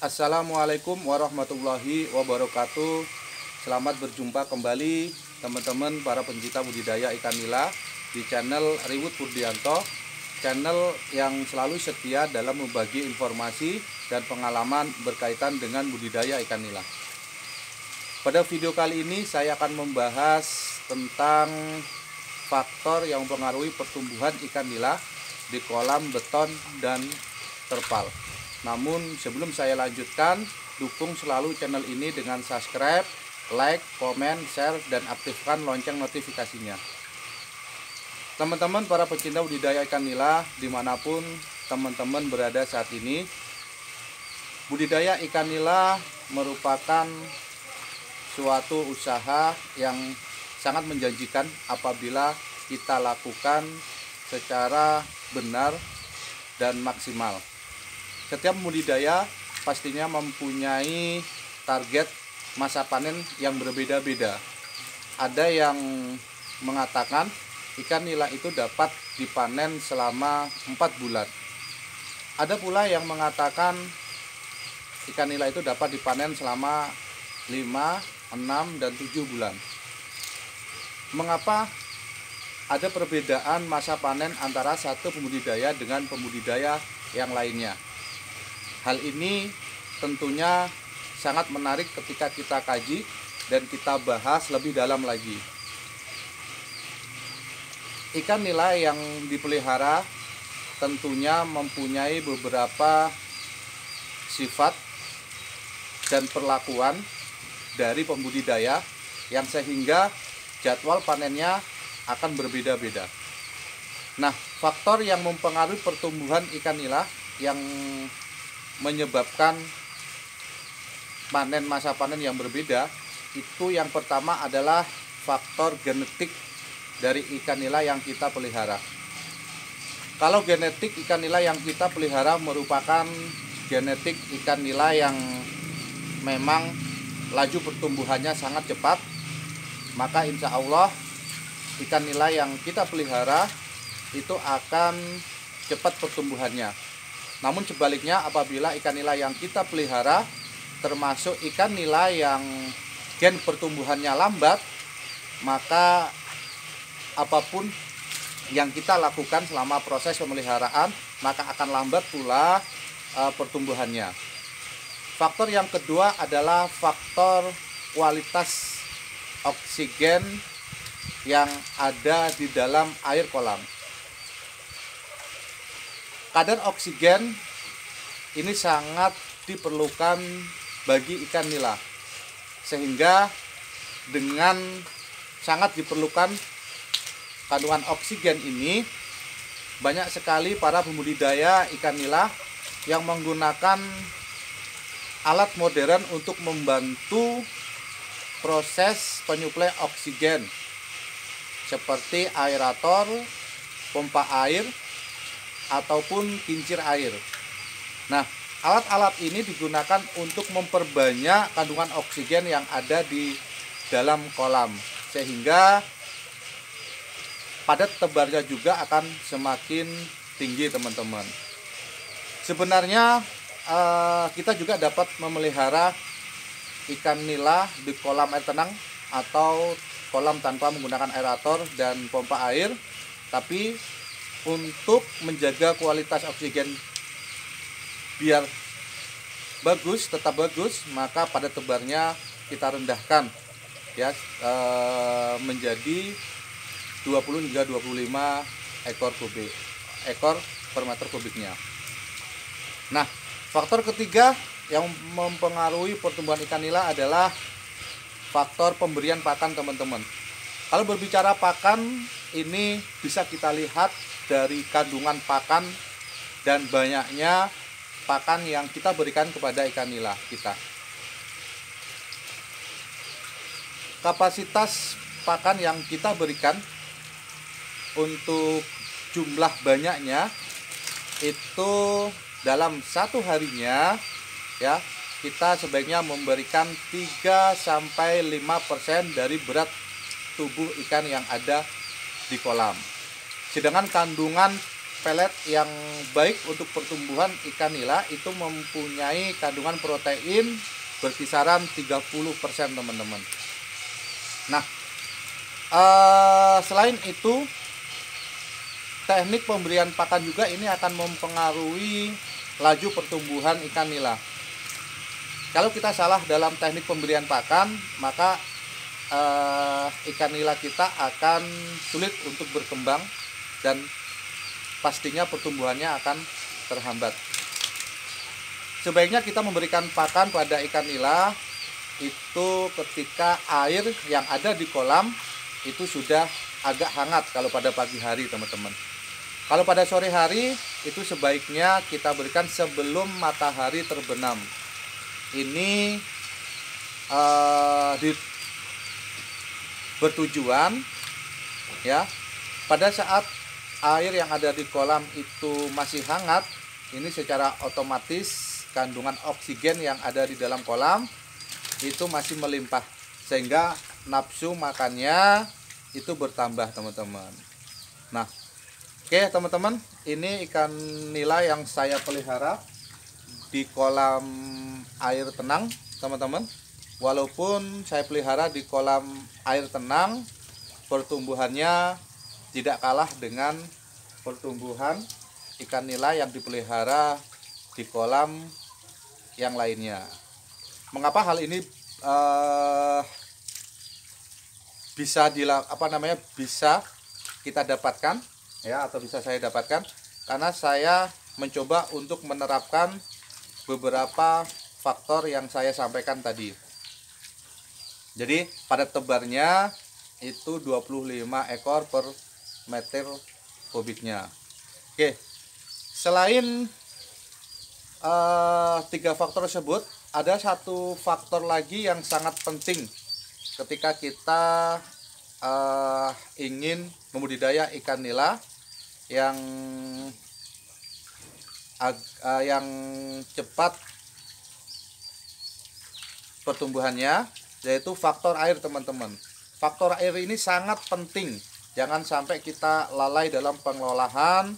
Assalamualaikum warahmatullahi wabarakatuh. Selamat berjumpa kembali teman-teman para pencinta budidaya ikan nila di channel Riwut Purdianto, channel yang selalu setia dalam membagi informasi dan pengalaman berkaitan dengan budidaya ikan nila. Pada video kali ini saya akan membahas tentang faktor yang mempengaruhi pertumbuhan ikan nila di kolam beton dan terpal. Namun sebelum saya lanjutkan, dukung selalu channel ini dengan subscribe, like, komen, share, dan aktifkan lonceng notifikasinya. Teman-teman para pecinta budidaya ikan nila dimanapun teman-teman berada saat ini, budidaya ikan nila merupakan suatu usaha yang sangat menjanjikan apabila kita lakukan secara benar dan maksimal. Setiap budidaya pastinya mempunyai target masa panen yang berbeda-beda. Ada yang mengatakan ikan nila itu dapat dipanen selama 4 bulan. Ada pula yang mengatakan ikan nila itu dapat dipanen selama 5, 6, dan 7 bulan. Mengapa ada perbedaan masa panen antara satu pembudidaya dengan pembudidaya yang lainnya? Hal ini tentunya sangat menarik ketika kita kaji dan kita bahas lebih dalam lagi. Ikan nila yang dipelihara tentunya mempunyai beberapa sifat dan perlakuan dari pembudidaya yang sehingga jadwal panennya akan berbeda-beda. Nah, faktor yang mempengaruhi pertumbuhan ikan nila yang menyebabkan masa panen yang berbeda, itu yang pertama adalah faktor genetik dari ikan nila yang kita pelihara. Kalau genetik ikan nila yang kita pelihara merupakan genetik ikan nila yang memang laju pertumbuhannya sangat cepat, maka insya Allah ikan nila yang kita pelihara itu akan cepat pertumbuhannya. Namun sebaliknya, apabila ikan nila yang kita pelihara termasuk ikan nila yang gen pertumbuhannya lambat, maka apapun yang kita lakukan selama proses pemeliharaan maka akan lambat pula pertumbuhannya. Faktor yang kedua adalah faktor kualitas oksigen yang ada di dalam air kolam. Kadar oksigen ini sangat diperlukan bagi ikan nila, sehingga dengan sangat diperlukan kandungan oksigen ini, banyak sekali para pembudidaya ikan nila yang menggunakan alat modern untuk membantu proses penyuplai oksigen seperti aerator, pompa air, ataupun kincir air. Nah, alat-alat ini digunakan untuk memperbanyak kandungan oksigen yang ada di dalam kolam, sehingga padat tebarnya juga akan semakin tinggi, teman-teman. Sebenarnya kita juga dapat memelihara ikan nila di kolam air tenang atau kolam tanpa menggunakan aerator dan pompa air, tapi untuk menjaga kualitas oksigen biar bagus, tetap bagus, maka pada tebarnya kita rendahkan ya menjadi 20 hingga 25 ekor per meter kubiknya. Nah, faktor ketiga yang mempengaruhi pertumbuhan ikan nila adalah faktor pemberian pakan, teman-teman. Kalau berbicara pakan, ini bisa kita lihat dari kandungan pakan dan banyaknya pakan yang kita berikan kepada ikan nila kita. Kapasitas pakan yang kita berikan untuk jumlah banyaknya itu dalam satu harinya ya, kita sebaiknya memberikan 3-5% dari berat tubuh ikan yang ada di kolam. Sedangkan kandungan pelet yang baik untuk pertumbuhan ikan nila itu mempunyai kandungan protein berkisaran 30% teman-teman. Nah, selain itu teknik pemberian pakan juga ini akan mempengaruhi laju pertumbuhan ikan nila. Kalau kita salah dalam teknik pemberian pakan, maka ikan nila kita akan sulit untuk berkembang dan pastinya pertumbuhannya akan terhambat. Sebaiknya kita memberikan pakan pada ikan nila itu ketika air yang ada di kolam itu sudah agak hangat kalau pada pagi hari teman-teman. Kalau pada sore hari itu sebaiknya kita berikan sebelum matahari terbenam. Ini bertujuan ya, pada saat air yang ada di kolam itu masih hangat, ini secara otomatis kandungan oksigen yang ada di dalam kolam itu masih melimpah, sehingga nafsu makannya itu bertambah teman-teman. Nah, oke teman-teman, ini ikan nila yang saya pelihara di kolam air tenang teman-teman. Walaupun saya pelihara di kolam air tenang, pertumbuhannya tidak kalah dengan pertumbuhan ikan nila yang dipelihara di kolam yang lainnya. Mengapa hal ini bisa kita dapatkan ya, atau bisa saya dapatkan? Karena saya mencoba untuk menerapkan beberapa faktor yang saya sampaikan tadi. Jadi pada tebarnya itu 25 ekor per meter kubiknya. Oke, selain 3 faktor tersebut, ada satu faktor lagi yang sangat penting ketika kita ingin membudidaya ikan nila yang cepat pertumbuhannya, yaitu faktor air teman-teman. Faktor air ini sangat penting. Jangan sampai kita lalai dalam pengelolaan,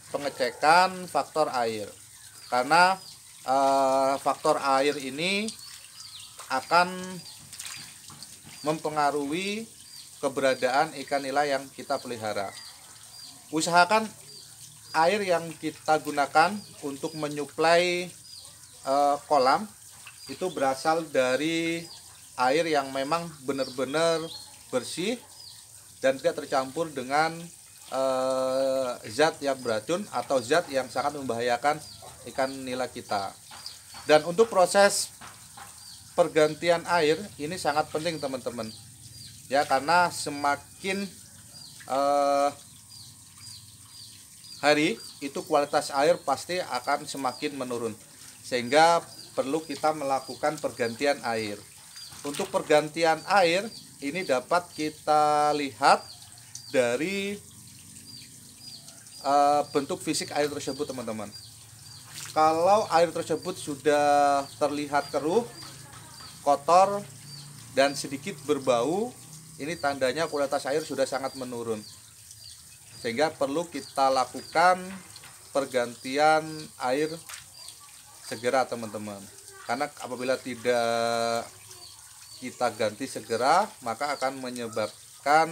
pengecekan faktor air. Karena faktor air ini akan mempengaruhi keberadaan ikan nila yang kita pelihara. Usahakan air yang kita gunakan untuk menyuplai kolam itu berasal dari air yang memang benar-benar bersih dan tidak tercampur dengan zat yang beracun atau zat yang sangat membahayakan ikan nila kita. Dan untuk proses pergantian air ini sangat penting teman-teman ya, karena semakin hari itu kualitas air pasti akan semakin menurun, sehingga perlu kita melakukan pergantian air. Untuk pergantian air ini dapat kita lihat dari bentuk fisik air tersebut teman-teman. Kalau air tersebut sudah terlihat keruh, kotor, dan sedikit berbau, ini tandanya kualitas air sudah sangat menurun, sehingga perlu kita lakukan pergantian air segera teman-teman. Karena apabila tidak kita ganti segera, maka akan menyebabkan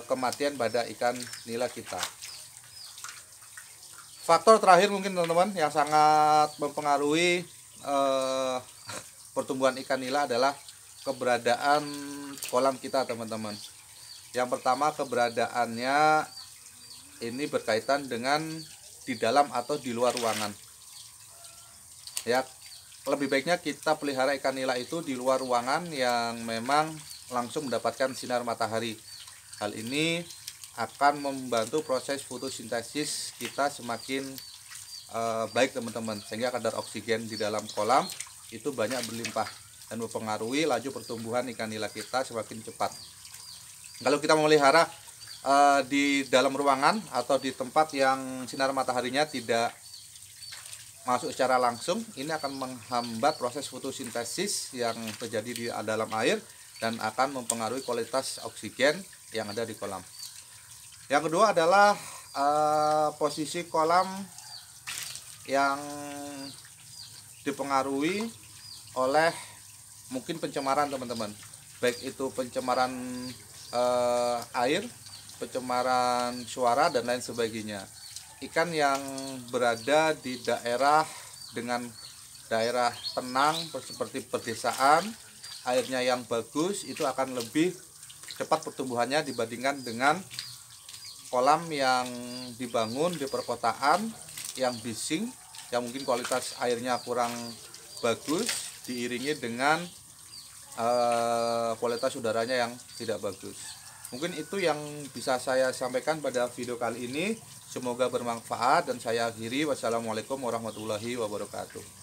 kematian pada ikan nila kita. Faktor terakhir mungkin teman-teman yang sangat mempengaruhi pertumbuhan ikan nila adalah keberadaan kolam kita teman-teman. Yang pertama, keberadaannya ini berkaitan dengan di dalam atau di luar ruangan ya. Lebih baiknya kita pelihara ikan nila itu di luar ruangan yang memang langsung mendapatkan sinar matahari. Hal ini akan membantu proses fotosintesis kita semakin baik teman-teman, sehingga kadar oksigen di dalam kolam itu banyak berlimpah dan mempengaruhi laju pertumbuhan ikan nila kita semakin cepat. Kalau kita memelihara di dalam ruangan atau di tempat yang sinar mataharinya tidak masuk secara langsung, ini akan menghambat proses fotosintesis yang terjadi di dalam air dan akan mempengaruhi kualitas oksigen yang ada di kolam. Yang kedua adalah posisi kolam yang dipengaruhi oleh mungkin pencemaran teman-teman, baik itu pencemaran air, pencemaran suara dan lain sebagainya. Ikan yang berada di daerah dengan daerah tenang seperti pedesaan, airnya yang bagus, itu akan lebih cepat pertumbuhannya dibandingkan dengan kolam yang dibangun di perkotaan yang bising, yang mungkin kualitas airnya kurang bagus, diiringi dengan kualitas udaranya yang tidak bagus. Mungkin itu yang bisa saya sampaikan pada video kali ini. Semoga bermanfaat dan saya akhiri. Wassalamualaikum warahmatullahi wabarakatuh.